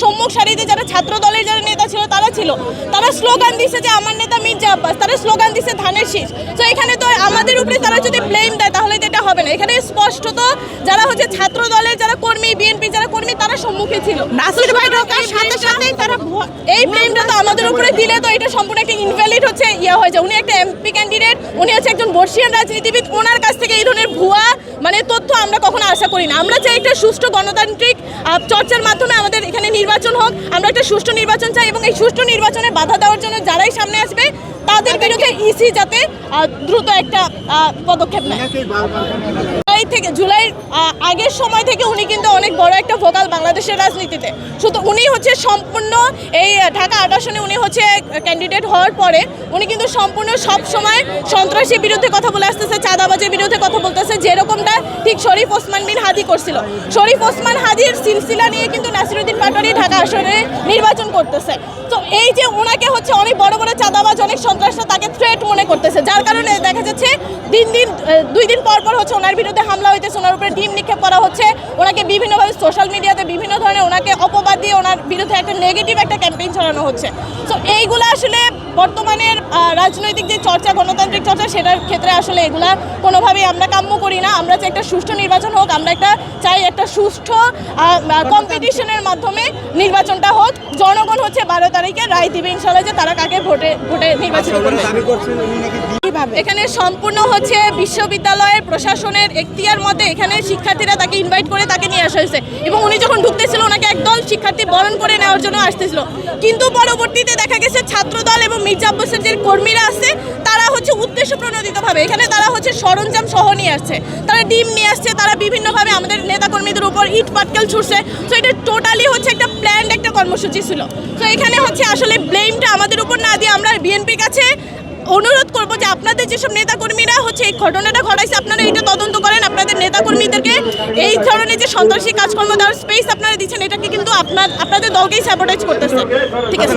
সম্মুখ সারিতে যারা ছাত্র দলের যারা নেতা ছিল তারা স্লোগান দিছে যে আমার নেতা মির্জা আব্বাস, তারা স্লোগান দিছে ধানের শীষ। তো এখানে তো আমাদের উপরে তারা যদি ব্লেম দেয় তাহলে তো এটা হবে না। এখানে স্পষ্টত যারা হচ্ছে ছাত্র দলের যারা কর্মী, বিএনপি যারা কর্মী তারা সম্মুখে ছিল। নাসির ভাই ঢোকার সাথে সাথেই তারা এই ব্লেমটা তো আমাদের উপরে দিলে তো এটা সম্পূর্ণ একটা ইনভ্যালিড হচ্ছে হয়ে যায়। উনি একটা এমপি ক্যান্ডিডেট, উনি হচ্ছে একজন বর্ষিয়ান রাজনীতিবিদ, ওনার কাছ থেকে এই ধরনের ভুয়া তথ্য আমরা কখনো আশা করি না। আমরা চাই একটা সুষ্ঠু গণতান্ত্রিক চর্চার মাধ্যমে আমাদের এখানে নির্বাচন হোক, আমরা একটা সুষ্ঠু নির্বাচন চাই এবং এই সুষ্ঠু নির্বাচনে বাধা দেওয়ার জন্য যারাই সামনে আসবে তাদের বিরুদ্ধে ইসি যাতে দ্রুত একটা পদক্ষেপ নেয়। জুলাই আগের সময় থেকে উনি কিন্তু অনেক বড় একটা ভোকাল বাংলাদেশের রাজনীতিতে। শুধু উনি হচ্ছে সম্পূর্ণ এই ঢাকা ৮ আসনে উনি হচ্ছে ক্যান্ডিডেট হওয়ার পরে উনি কিন্তু সম্পূর্ণ সব সময় সন্ত্রাসীর বিরুদ্ধে কথা বলে আসতেছে, চাঁদাবাজের বিরুদ্ধে কথা বলতেছে, যেরকমটা ঠিক শরীফ ওসমান বিন হাদি করছিল। শরীফ ওসমান হাদির সিলসিলা নিয়ে কিন্তু নাসিরউদ্দিন পাটোয়ারি ঢাকা আসনে নির্বাচন করতেছে। তো এই যে ওনাকে হচ্ছে অনেক বড় বড় চাঁদাবাজ, অনেক সন্ত্রাসরা তাকে থ্রেট মনে করতেছে, যার কারণে দেখা যাচ্ছে দুই দিন পর হচ্ছে ওনার বিরুদ্ধে হামলা হইতেছে, ওনার উপরে ডিম নিক্ষেপ করা হচ্ছে, ওনাকে বিভিন্নভাবে সোশ্যাল মিডিয়াতে বিভিন্ন ধরনের ওনাকে অপবাদ দিয়ে ওনার বিরুদ্ধে একটা নেগেটিভ একটা ক্যাম্পেইন চালানো হচ্ছে। তো এইগুলো আসলে বর্তমানের রাজনৈতিক যে চর্চা, গণতান্ত্রিক চর্চা, সেটার ক্ষেত্রে আসলে এগুলা কোনোভাবেই আমরা কাম্য করি না। আমরা চাই একটা সুষ্ঠু নির্বাচন হোক, আমরা চাই একটা সুষ্ঠু কম্পিটিশনের মাধ্যমে নির্বাচনটা হোক। জনগণ হচ্ছে 12 তারিখে রায় দিবে ইনশাআল্লাহ যে তারা কাকে ভোটে নির্বাচিত করবে। এখানে সম্পূর্ণ হচ্ছে বিশ্ববিদ্যালয়ের প্রশাসনের এখতিয়ার মতে এখানে শিক্ষার্থীরা তাকে ইনভাইট করে তাকে নিয়ে আসা হয়েছে এবং উনি যখন ঢুকতেছিল ওনাকে একদল শিক্ষার্থী বরণ করে নেওয়ার জন্য আসতেছিল। কিন্তু পরবর্তীতে দেখা গেছে ছাত্রদল এবং মির্জা আব্বাসের যে কর্মীরা আছে তারা হচ্ছে উদ্দেশ্য প্রণোদিতভাবে এখানে তারা হচ্ছে সরঞ্জাম সহ নিয়ে আসছে, তারা ডিম নিয়ে আসছে, তারা বিভিন্নভাবে আমাদের নেতাকর্মীদের উপর ইট পাটকেল ছুটছে। তো এটা টোটালি হচ্ছে একটা প্ল্যান্ড একটা কর্মসূচি ছিল। তো এখানে হচ্ছে আসলে ব্লেমটা আমাদের উপর না দিয়ে আমরা বিএনপির কাছে অনুরোধ করবো যে আপনাদের যেসব নেতাকর্মীরা হচ্ছে এই ঘটনাটা ঘটাইছে আপনারা এটা তদন্ত করেন, আপনাদের নেতাকর্মীদেরকে এই ধরনের যে সন্ত্রাসী কাজকর্ম দেওয়ার স্পেস আপনারা দিচ্ছেন এটাকে কিন্তু আপনাদের দলকেই স্যাবোটাইজ করতেছে। ঠিক আছে।